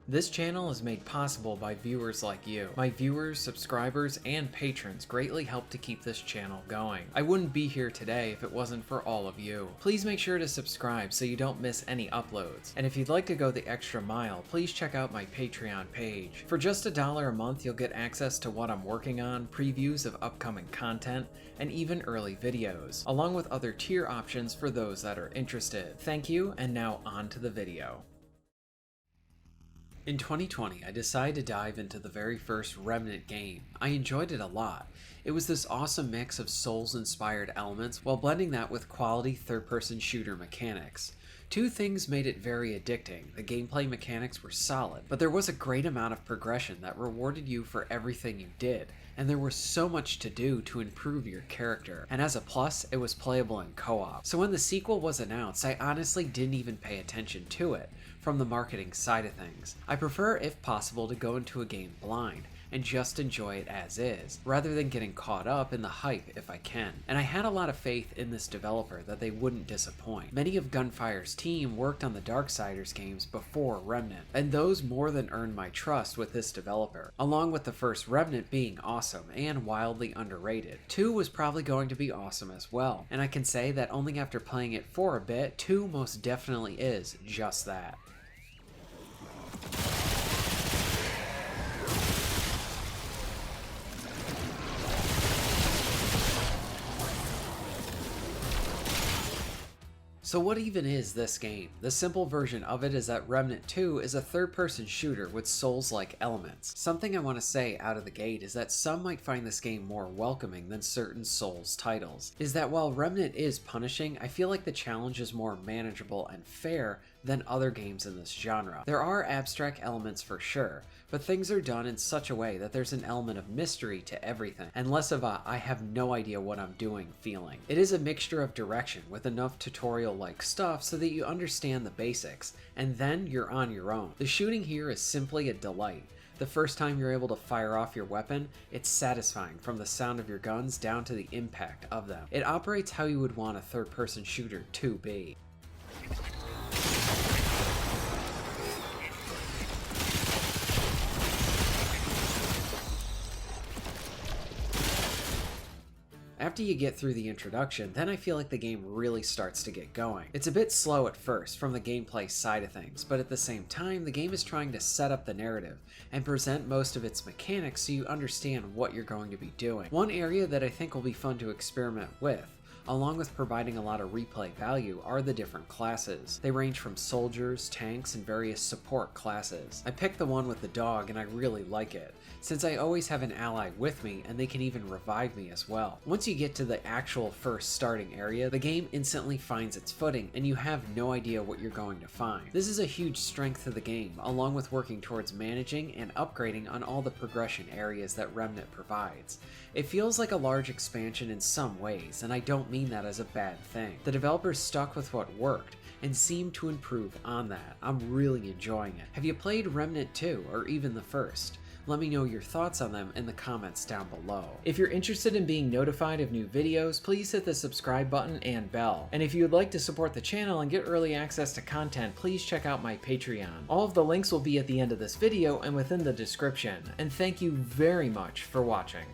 This channel is made possible by viewers like you. My viewers, subscribers, and patrons greatly help to keep this channel going. I wouldn't be here today if it wasn't for all of you. Please make sure to subscribe so you don't miss any uploads. And if you'd like to go the extra mile, please check out my Patreon page. For just $1 a month, you'll get access to what I'm working on, previews of upcoming content, and even early videos, along with other tier options for those that are interested. Thank you, and now on to the video. In 2020, I decided to dive into the very first Remnant game. I enjoyed it a lot. It was this awesome mix of Souls-inspired elements while blending that with quality third-person shooter mechanics. Two things made it very addicting. The gameplay mechanics were solid, but there was a great amount of progression that rewarded you for everything you did, and there was so much to do to improve your character. And as a plus, it was playable in co-op. So when the sequel was announced, I honestly didn't even pay attention to it from the marketing side of things. I prefer, if possible, to go into a game blind and just enjoy it as is, rather than getting caught up in the hype if I can. And I had a lot of faith in this developer that they wouldn't disappoint. Many of Gunfire's team worked on the Darksiders games before Remnant, and those more than earned my trust with this developer, along with the first Remnant being awesome and wildly underrated. 2 was probably going to be awesome as well, and I can say that only after playing it for a bit, 2 most definitely is just that. So what even is this game? The simple version of it is that Remnant 2 is a third-person shooter with Souls-like elements. Something I want to say out of the gate is that some might find this game more welcoming than certain Souls titles. Is that while Remnant is punishing, I feel like the challenge is more manageable and fair than other games in this genre. There are abstract elements for sure, but things are done in such a way that there's an element of mystery to everything, and less of a I have no idea what I'm doing feeling. It is a mixture of direction with enough tutorial-like stuff so that you understand the basics, and then you're on your own. The shooting here is simply a delight. The first time you're able to fire off your weapon, it's satisfying from the sound of your guns down to the impact of them. It operates how you would want a third-person shooter to be. After you get through the introduction, then I feel like the game really starts to get going. It's a bit slow at first from the gameplay side of things, but at the same time, the game is trying to set up the narrative and present most of its mechanics so you understand what you're going to be doing. One area that I think will be fun to experiment with, along with providing a lot of replay value, are the different classes. They range from soldiers, tanks, and various support classes. I picked the one with the dog and I really like it, since I always have an ally with me and they can even revive me as well. Once you get to the actual first starting area, the game instantly finds its footing and you have no idea what you're going to find. This is a huge strength to the game, along with working towards managing and upgrading on all the progression areas that Remnant provides. It feels like a large expansion in some ways, and I don't mean that as a bad thing. The developers stuck with what worked and seem to improve on that. I'm really enjoying it. Have you played Remnant 2 or even the first? Let me know your thoughts on them in the comments down below. If you're interested in being notified of new videos, please hit the subscribe button and bell. And if you would like to support the channel and get early access to content, please check out my Patreon. All of the links will be at the end of this video and within the description. And thank you very much for watching.